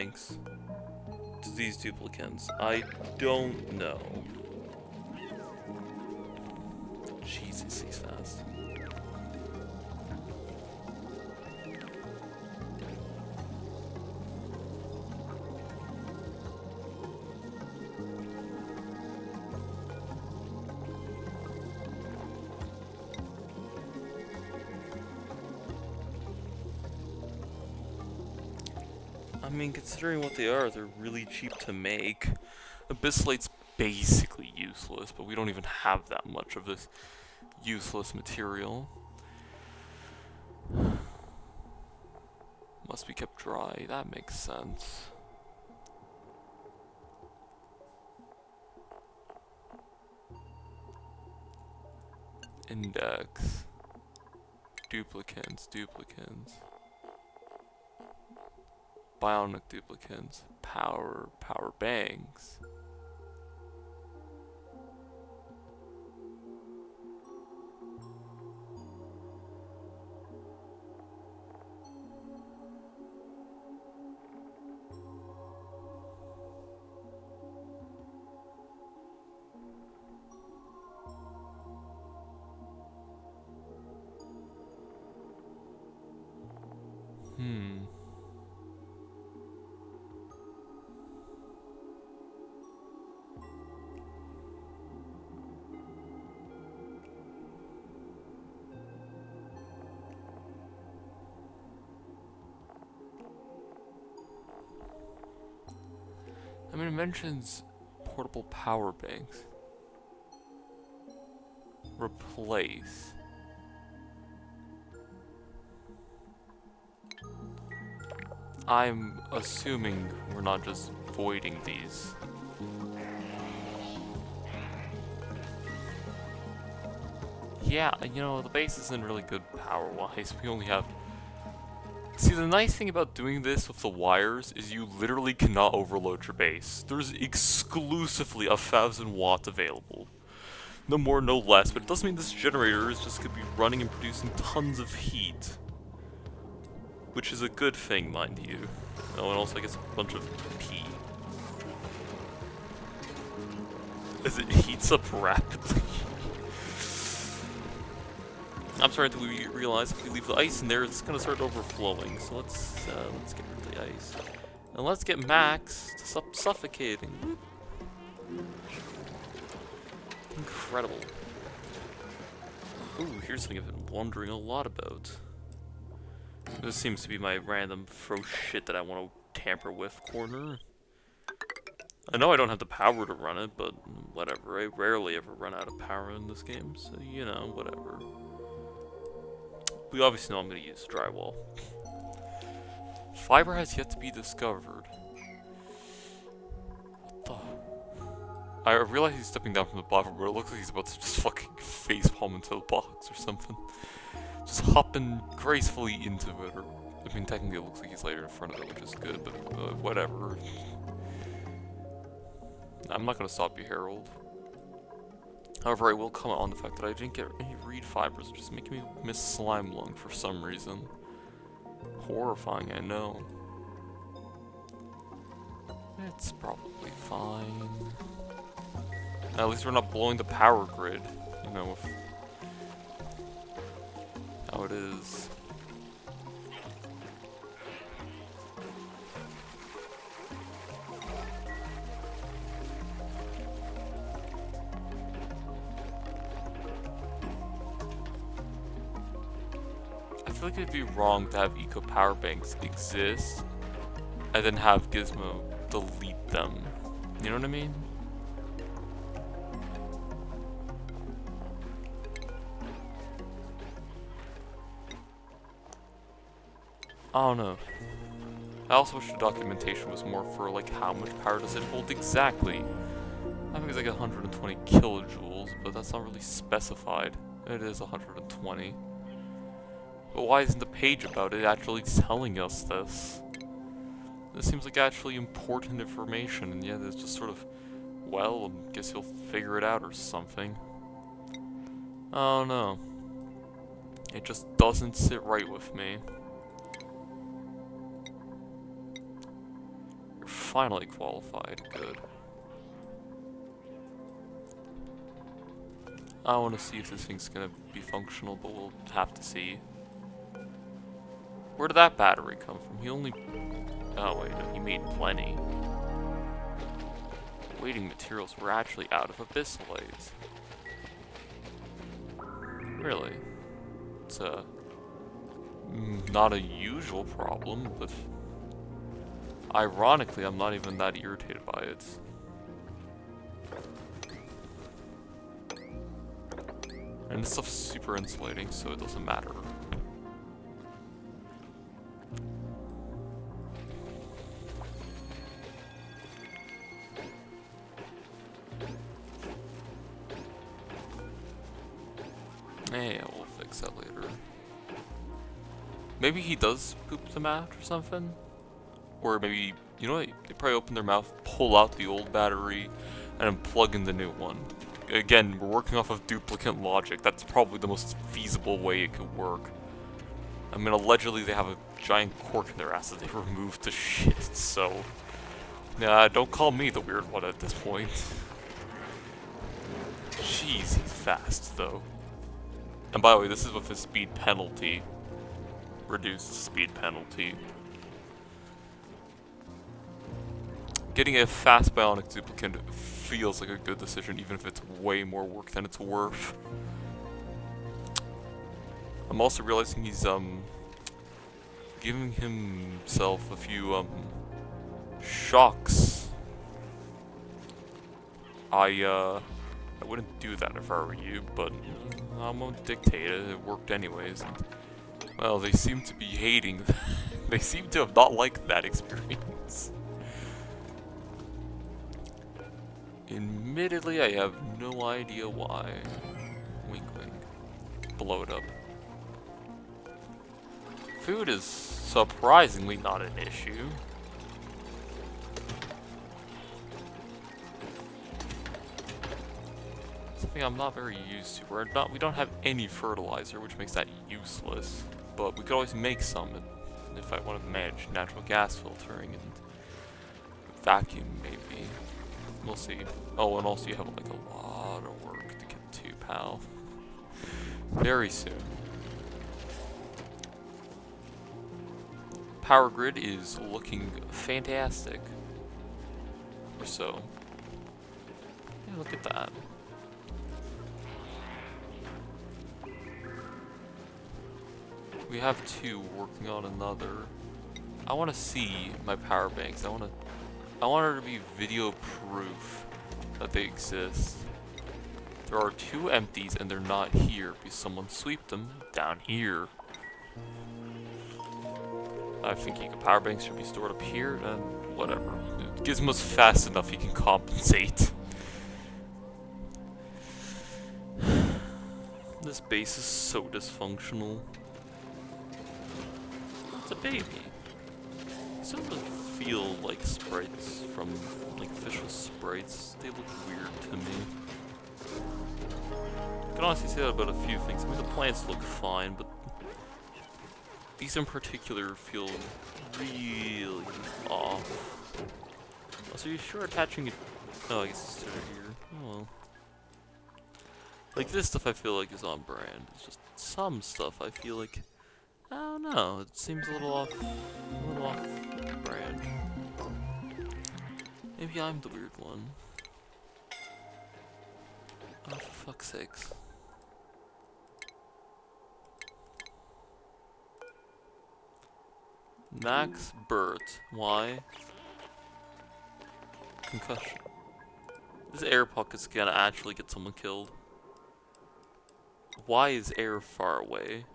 Thanks to these duplicants? I don't know. Jesus, he's fast. I mean, considering what they are, they're really cheap to make. Abysslate's basically useless, but we don't even have that much of this useless material. Must be kept dry, that makes sense. Index. Duplicants. Bionic duplicants. Power banks. I mean, it mentions portable power banks. Replace. I'm assuming we're not just voiding these. Yeah, you know, the base isn't really good power-wise. We only have... See, the nice thing about doing this with the wires is you literally cannot overload your base. There's exclusively 1,000 watts available. No more, no less, but it doesn't mean this generator is just going to be running and producing tons of heat. Which is a good thing, mind you. Oh, and also I guess a bunch of pee. As it heats up rapidly. I'm starting to realize if we leave the ice in there, it's gonna start overflowing. So let's get rid of the ice. And let's get Max to stop suffocating. Incredible. Ooh, here's something I've been wondering a lot about. This seems to be my random throw shit that I want to tamper with corner. I know I don't have the power to run it, but whatever. I rarely ever run out of power in this game, so you know, whatever. We obviously know I'm going to use drywall. Fiber has yet to be discovered. What the? I realize he's stepping down from the bottom, but it looks like he's about to just fucking facepalm into the box or something. Just hopping gracefully into it, or... I mean, technically it looks like he's later in front of it, which is good, but whatever. I'm not going to stop you, Harold. However, I will comment on the fact that I didn't get any reed fibers, which is making me miss Slime Lung for some reason. Horrifying, I know. It's probably fine. At least we're not blowing the power grid, you know, with how it is. I feel like it'd be wrong to have eco power banks exist and then have Gizmo delete them. You know what I mean? I don't know. I also wish the documentation was more for like how much power does it hold exactly. I think it's like 120 kilojoules, but that's not really specified. It is 120. But why isn't the page about it actually telling us this? This seems like actually important information, and yet it's just sort of, well, I guess you'll figure it out or something. I don't know. It just doesn't sit right with me. finally qualified. Good. I want to see if this thing's gonna be functional, but we'll have to see. Where did that battery come from? He only... Oh wait, no, he made plenty. Waiting materials were actually out of abyssalites. Really? It's not a usual problem, but ironically, I'm not even that irritated by it. And this stuff's super insulating, so it doesn't matter. Yeah, we'll fix that later. Maybe he does poop them out or something? Or maybe, you know what, they probably open their mouth, pull out the old battery, and then plug in the new one. Again, we're working off of duplicate logic. That's probably the most feasible way it could work. I mean, allegedly they have a giant cork in their ass that they removed the shit, so... Nah, don't call me the weird one at this point. Jeez, he's fast, though. And by the way, this is with his speed penalty. Reduced speed penalty. Getting a fast bionic duplicate feels like a good decision, even if it's way more work than it's worth. I'm also realizing he's, giving himself a few, shocks. I wouldn't do that if I were you, but I won't dictate it. It worked anyways. And, well, they seem to be hating. They seem to have not liked that experience. Admittedly, I have no idea why. Wink wink. Blow it up. Food is surprisingly not an issue. Something I'm not very used to. We don't have any fertilizer, which makes that useless. But we could always make some if I want to manage natural gas filtering and vacuum maybe. We'll see. Oh, and also you have like a lot of work to get to, pal. Very soon. Power grid is looking fantastic. Or so. Yeah, look at that. We have two working on another. I want to see my power banks. I want her to be video proof that they exist. There are two empties and they're not here because someone sweeped them down here. I think power banks should be stored up here and whatever. Gizmo's fast enough, he can compensate. This base is so dysfunctional. It's a baby. These don't really feel like sprites from, like, official sprites. They look weird to me. I can honestly say that about a few things. I mean, the plants look fine, but these in particular feel really off. Also, are you sure attaching it? Oh, I guess it's still here. Oh well. Like, this stuff I feel like is on brand. It's just some stuff I feel like, I don't know, it seems a little off brand. Maybe I'm the weird one. Oh, for fuck's sakes. Max Burt. Why? Concussion. This air pocket's gonna actually get someone killed. Why is air far away?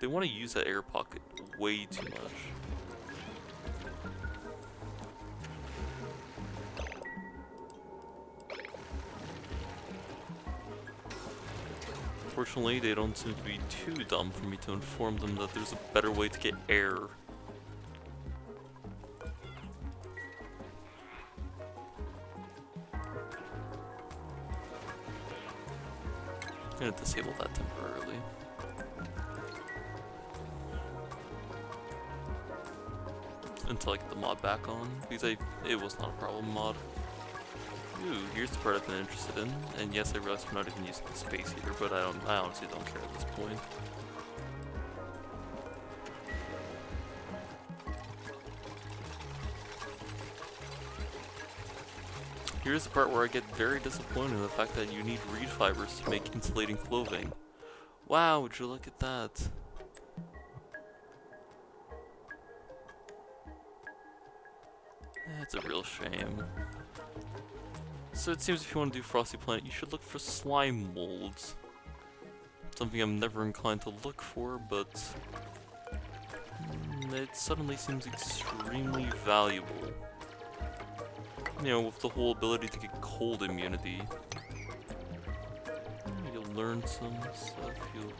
They want to use that air pocket way too much. Fortunately, they don't seem to be too dumb for me to inform them that there's a better way to get air. I'm gonna disable that temporarily. until I get the mod back on, because it was not a problem mod. Ooh, here's the part I've been interested in, and yes, I realize we're not even using the space heater, but I honestly don't care at this point. Here's the part where I get very disappointed in the fact that you need reed fibers to make insulating clothing. Wow, would you look at that? That's a real shame. So it seems if you want to do Frosty Planet, you should look for slime molds. Something I'm never inclined to look for, but it suddenly seems extremely valuable. You know, with the whole ability to get cold immunity. You'll learn some stuff, you'll...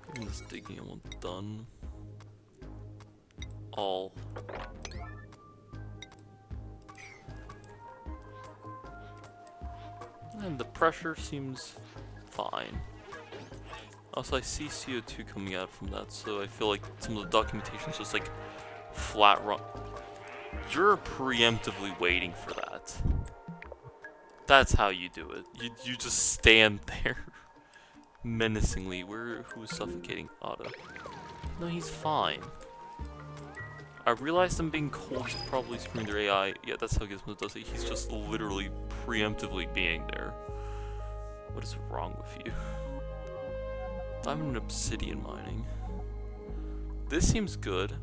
Getting this digging almost done. All. And the pressure seems fine. Also, I see CO2 coming out from that, so I feel like some of the documentation is just like flat run. You're preemptively waiting for that. That's how you do it. You just stand there menacingly. Who's suffocating? Otto. No, he's fine. I realized them being cold is probably screwing their AI. Yeah, that's how Gizmo does it. He's just literally preemptively being there. What is wrong with you? Diamond and obsidian mining. This seems good,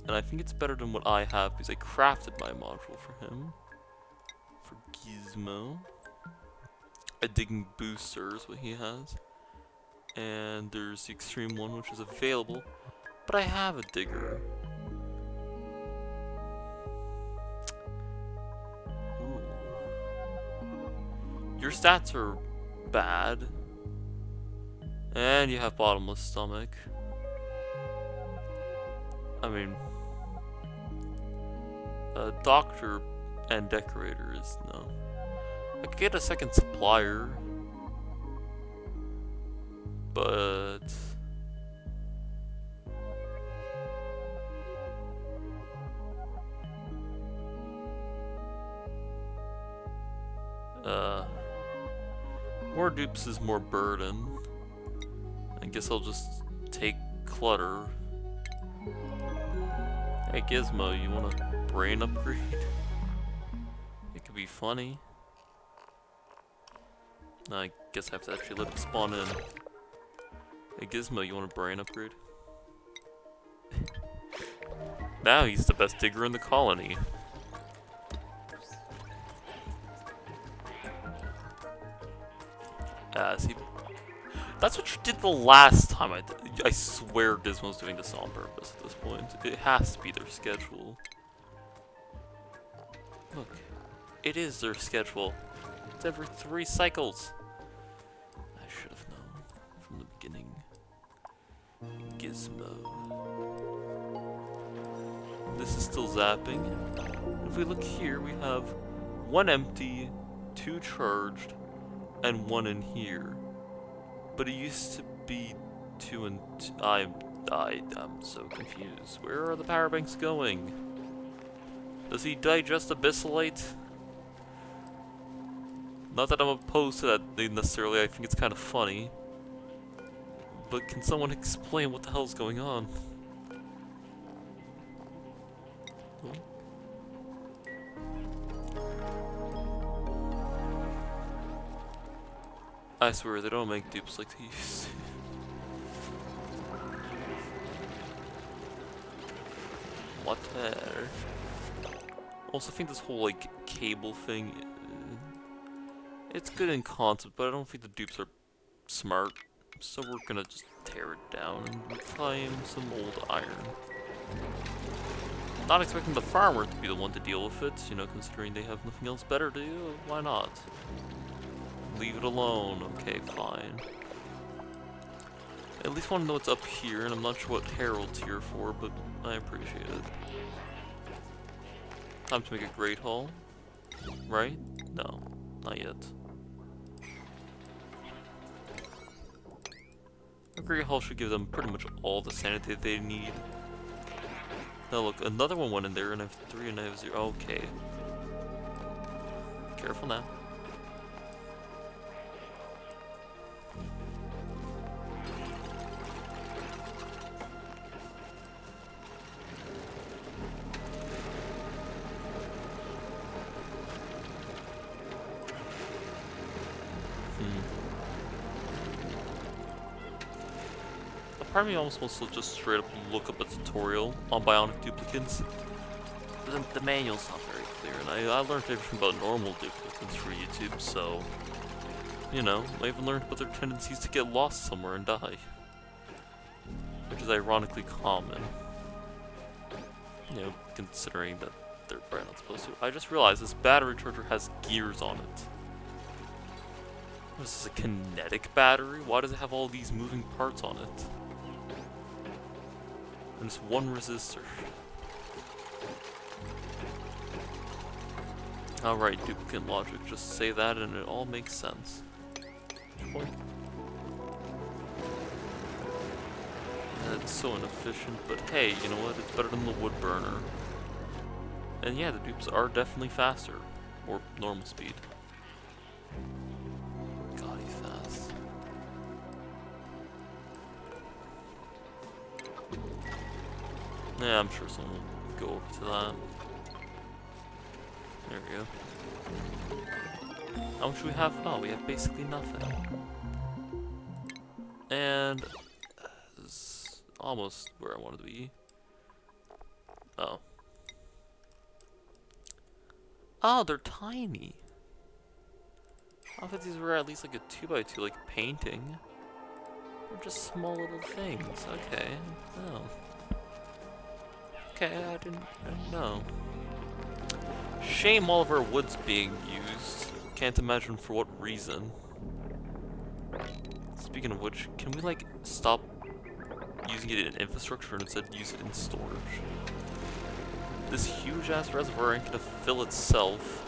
and I think it's better than what I have because I crafted my module for him. For Gizmo. A digging booster is what he has. And there's the extreme one which is available, but I have a digger. Ooh. Your stats are bad. And you have bottomless stomach. I mean, doctor and decorator is no. I could get a second supplier, but more dupes is more burden. I guess I'll just take clutter. Hey Gizmo, you want a brain upgrade? It could be funny. I guess I have to actually let it spawn in. Hey Gizmo, you want a brain upgrade? Now he's the best digger in the colony. See, that's what you did the last time I did. I swear Gizmo's doing this on purpose at this point. It has to be their schedule. Look, it is their schedule. It's every 3 cycles. I should have known from the beginning. Gizmo. This is still zapping. If we look here, we have 1 empty, 2 charged, and 1 in here. But it used to be 2 and 2. I'm so confused. Where are the power banks going? Does he digest abyssalate? Not that I'm opposed to that necessarily, I think it's kind of funny. But can someone explain what the hell's going on? Oh. I swear, they don't make dupes like these. Water. Also, I think this whole, like, cable thing, it's good in concept, but I don't think the dupes are smart. So we're gonna just tear it down and find some old iron. Not expecting the farmer to be the one to deal with it, you know, considering they have nothing else better to do. Why not? Leave it alone. Okay, fine. I at least want to know what's up here, and I'm not sure what Harold's here for, but I appreciate it. Time to make a great haul. Right? No, not yet. A Great Hall should give them pretty much all the sanity they need. Now look, another one went in there, and I have 3 and I have 0. Okay. Careful now. Part of me almost wants to just straight up look up a tutorial on bionic duplicates. But the manual's not very clear, and I learned everything about normal duplicates for YouTube, so... You know, I even learned about their tendencies to get lost somewhere and die. Which is ironically common. You know, considering that they're probably not supposed to. I just realized this battery charger has gears on it. What is this, a kinetic battery? Why does it have all these moving parts on it? And it's one resistor. Alright, duplicate logic. Just say that and it all makes sense. Yeah, it's so inefficient, but hey, you know what? It's better than the wood burner. And yeah, the dupes are definitely faster. Or normal speed. God, he's fast. Yeah, I'm sure someone will go over to that. There we go. How much do we have now? We have basically nothing. And this is almost where I wanted to be. Oh. Oh, they're tiny. I thought these were at least like a 2x2, like painting. They're just small little things. Okay. Oh. Okay, I didn't know. Shame all of our wood's being used. Can't imagine for what reason. Speaking of which, can we like stop using it in infrastructure and instead use it in storage? This huge ass reservoir ain't gonna fill itself.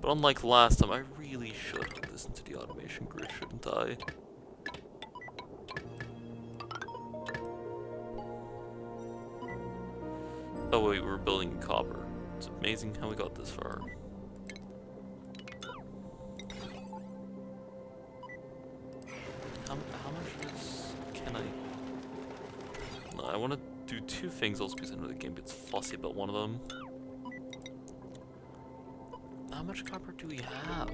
But unlike last time, I really should hook this into the automation grid, shouldn't I? Oh wait, we're building in copper. It's amazing how we got this far. How much is... can I... No, I want to do 2 things also because I know the game gets fussy about one of them. How much copper do we have?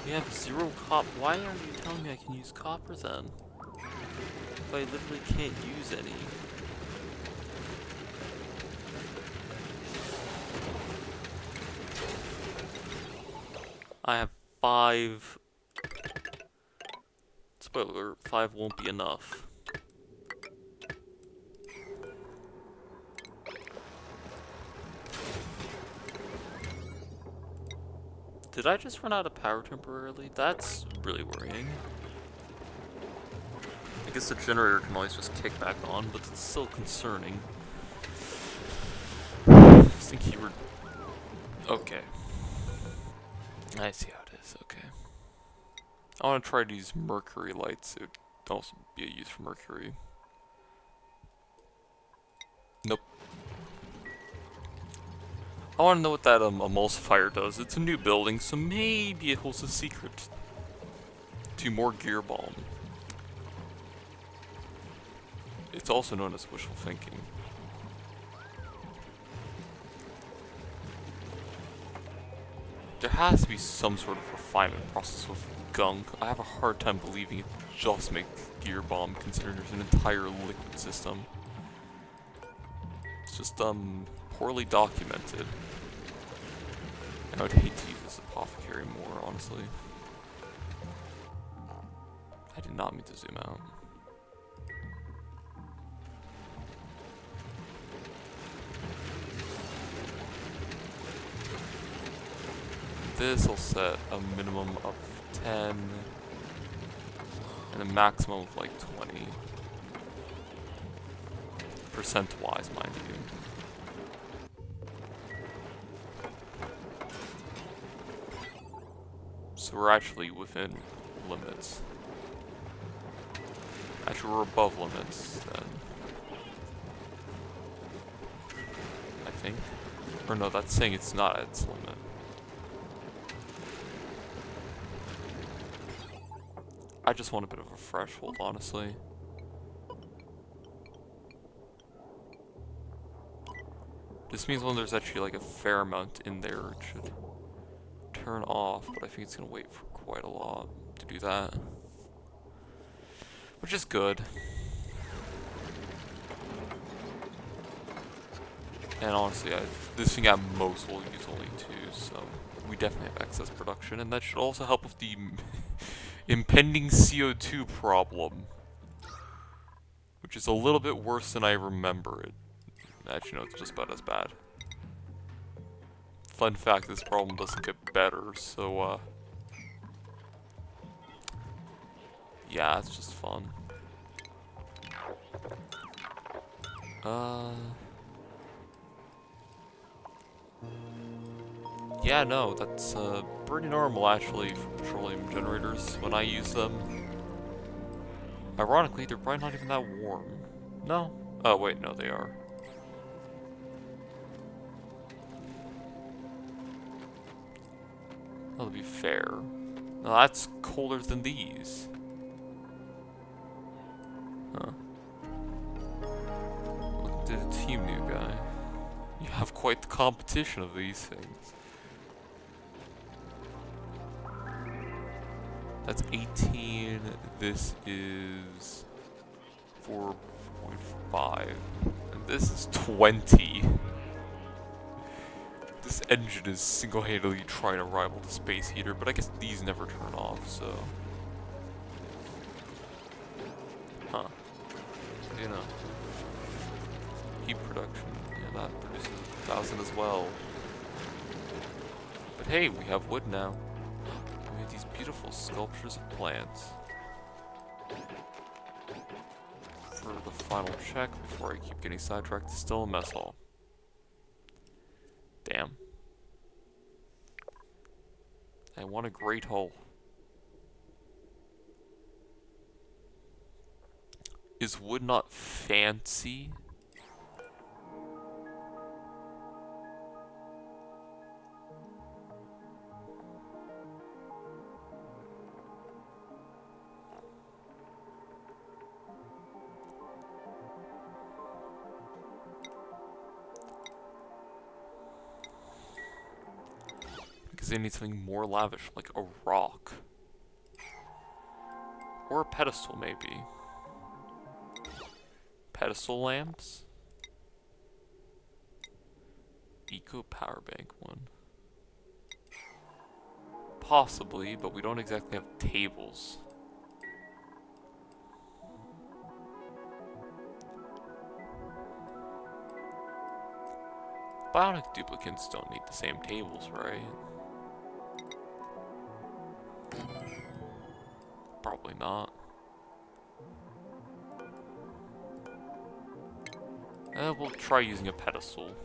We have 0 copper. Why are you telling me I can use copper then? If I literally can't use any. I have 5. Spoiler, 5 won't be enough. Did I just run out of power temporarily? That's really worrying. I guess the generator can always just kick back on, but it's still concerning. I think you were... Okay. I see how it is, okay. I want to try to use mercury lights. It would also be a use for mercury. Nope. I want to know what that emulsifier does. It's a new building, so maybe it holds a secret to more gear bomb. It's also known as wishful thinking. There has to be some sort of refinement process with gunk. I have a hard time believing it just makes gear bomb, considering there's an entire liquid system. It's just poorly documented. And I would hate to use this apothecary more, honestly. I did not mean to zoom out. This will set a minimum of 10 and a maximum of like 20. Percent wise, mind you. So we're actually within limits. Actually, we're above limits, then. I think. Or no, that's saying it's not at its limit. I just want a bit of a threshold, honestly. This means when there's actually like a fair amount in there, it should turn off, but I think it's gonna wait for quite a lot to do that. Which is good. And honestly, this thing at most will use only 2, so we definitely have excess production, and that should also help with the impending CO2 problem. Which is a little bit worse than I remember it. Actually, no, it's just about as bad. Fun fact, this problem doesn't get better, so, yeah, it's just fun. Yeah, no, that's, pretty normal, actually, for petroleum generators when I use them. Ironically, they're probably not even that warm. No? Oh, wait, no, they are. Well, to be fair. No, that's colder than these. Huh. Look at the team, new guy. You have quite the competition of these things. That's 18. This is 4.5. And this is 20. This engine is single-handedly trying to rival the space heater, but I guess these never turn off, so... Huh. You know. Heat production. Yeah, that produces 1,000 as well. But hey, we have wood now. We have these beautiful sculptures of plants. For the final check, before I keep getting sidetracked, it's still a mess hall. Damn. I want a great hole. Is wood not fancy? Because they need something more lavish, like a rock. Or a pedestal, maybe. Pedestal lamps? Eco power bank one. Possibly, but we don't exactly have tables. Bionic duplicates don't need the same tables, right? Probably not. We'll try using a pedestal.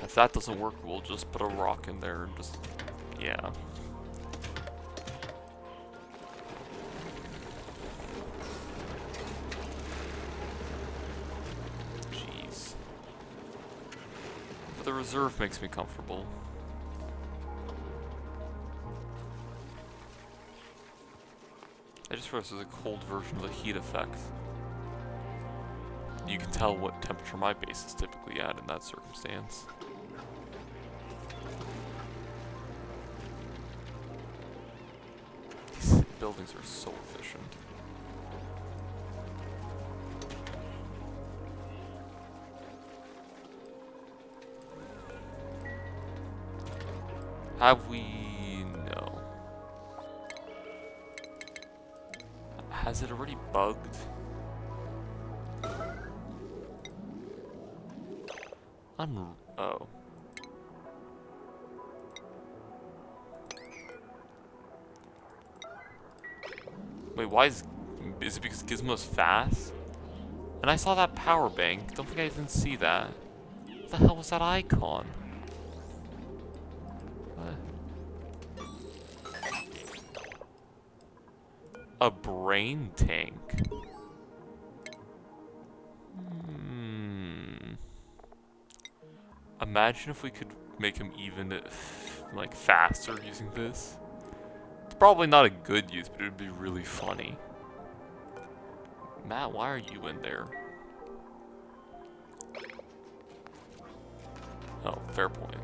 If that doesn't work, we'll just put a rock in there and just... yeah. Jeez. But the reserve makes me comfortable. I just realized there's a cold version of the heat effect. You can tell what temperature my base is typically at in that circumstance. These buildings are so efficient. Have we... no. Has it already bugged? Oh. Wait, why is it because Gizmo's fast? And I saw that power bank. Don't think I didn't see that. What the hell was that icon? What? A brain tank. Imagine if we could make him even, like, faster using this. It's probably not a good use, but it would be really funny. Matt, why are you in there? Oh, fair point.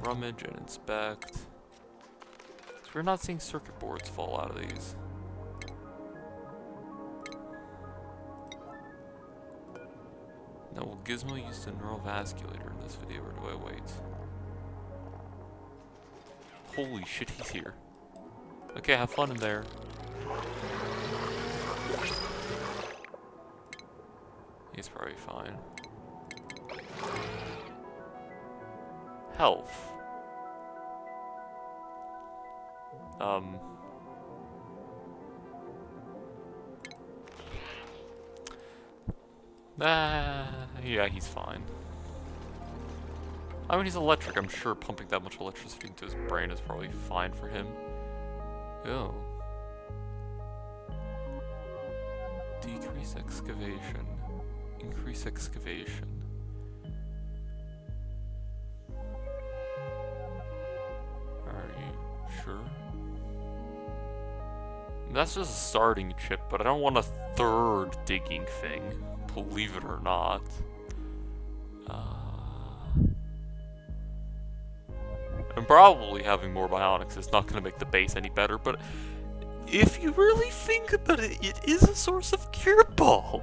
Rummage and inspect. So we're not seeing circuit boards fall out of these. Now, will Gizmo use the neurovasculator in this video, or do I wait? Holy shit, he's here. Okay, have fun in there. He's probably fine. Health. Yeah, he's fine. I mean, he's electric. I'm sure pumping that much electricity into his brain is probably fine for him. Oh. Decrease excavation. Increase excavation. Are you sure? That's just a starting chip, but I don't want a third digging thing. Believe it or not. And probably having more bionics is not going to make the base any better, but if you really think about it, it is a source of gear bomb.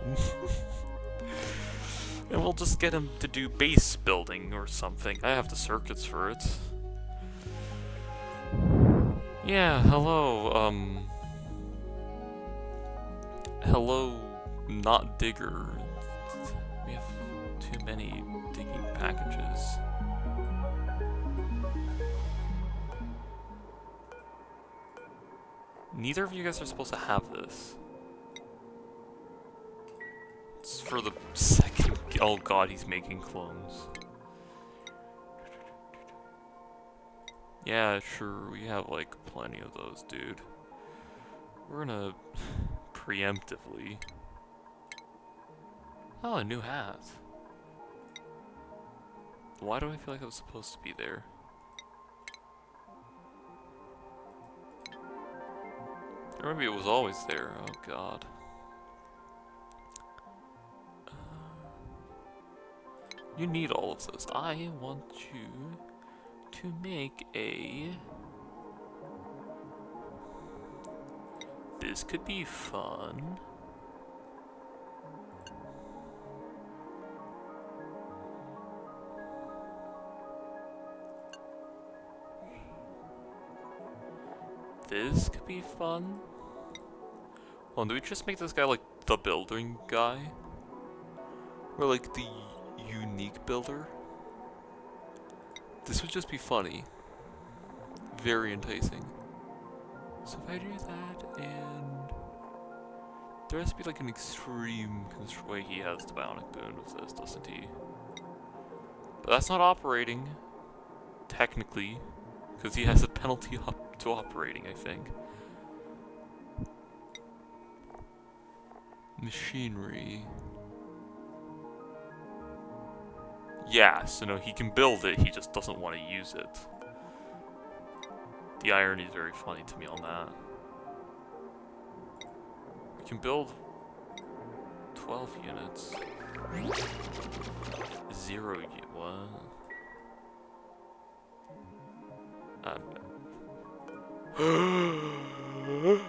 And we'll just get him to do base building or something. I have the circuits for it. Yeah, hello, hello, not digger. We have too many digging packages. Neither of you guys are supposed to have this. It's for the second... Oh god, he's making clones. Yeah, sure, we have like plenty of those, dude. We're gonna preemptively... Oh, a new hat. Why do I feel like it was supposed to be there? Or maybe it was always there. Oh god. You need all of this. I want you to make a... This could be fun. This could be fun. Oh, do we just make this guy like the building guy? Or like the unique builder? This would just be funny. Very enticing. So if I do that and... There has to be like an extreme way he has the bionic boon with this, doesn't he? But that's not operating. Technically. Because he has a penalty up to operating, I think. Machinery. Yeah, so no, he can build it, he just doesn't want to use it. The irony is very funny to me on that. We can build 12 units. 0 unit, what?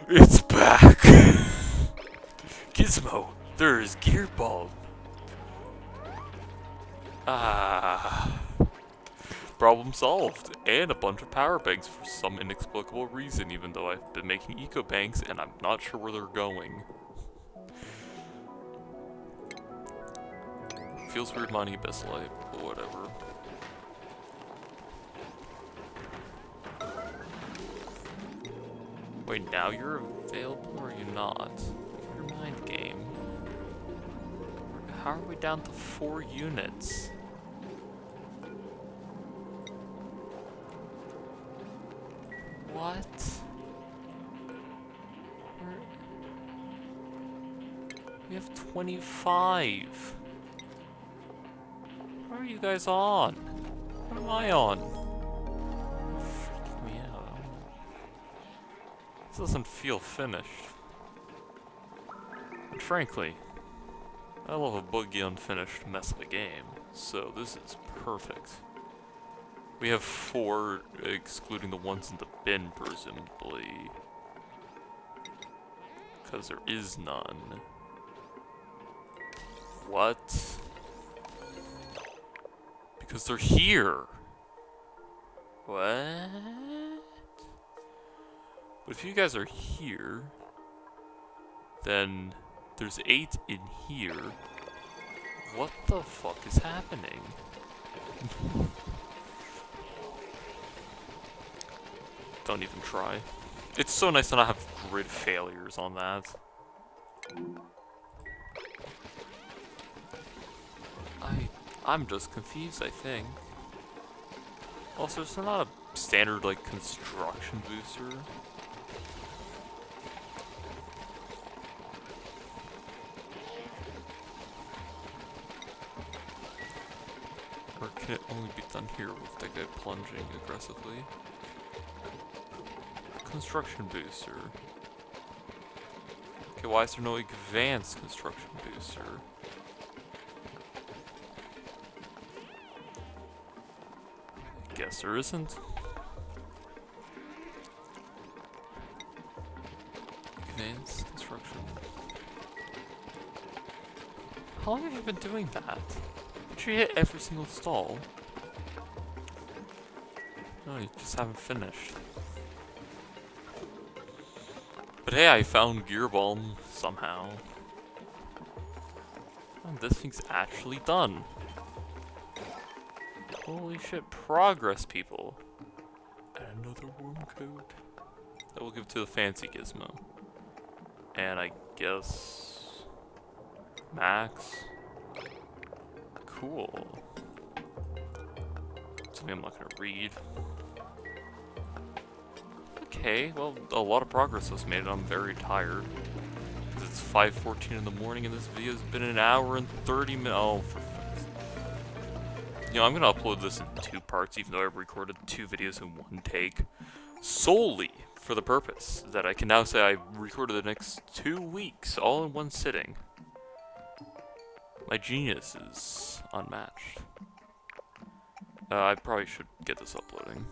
It's back! Gizmo, there is gear bomb. Problem solved, and a bunch of power banks for some inexplicable reason, even though I've been making eco banks and I'm not sure where they're going. Feels weird mining Abyssalite, but whatever. Wait, now you're available or are you not? Your mind game. How are we down to 4 units? What? 25. What are you guys on? What am I on? Freaking me out. This doesn't feel finished. And frankly, I love a buggy unfinished mess of a game, so this is perfect. We have 4, excluding the ones in the bin, presumably. Because there is none. What? Because they're here! What? But if you guys are here, then there's 8 in here. What the fuck is happening? Don't even try. It's so nice to not have grid failures on that. I'm just confused, I think. Also, is there not a standard, like, construction booster? Or can it only be done here with that guy plunging aggressively? Construction booster. Okay, why is there no advanced construction booster? Guess there isn't. Advanced construction. How long have you been doing that? Did you hit every single stall? No, you just haven't finished. But hey, I found Gear Balm somehow. And this thing's actually done. Holy shit, progress, people. And another worm coat. That we'll give to the fancy gizmo. And I guess... Max? Cool. Something I'm not gonna read. Okay, well, a lot of progress was made and I'm very tired. Because it's 5:14 in the morning and this video's been an hour and 30 minutes. Oh, for fuck's sake. You know, I'm gonna upload this in 2 parts, even though I recorded 2 videos in 1 take. Solely for the purpose that I can now say I recorded the next 2 weeks, all in 1 sitting. My genius is unmatched. I probably should get this uploading.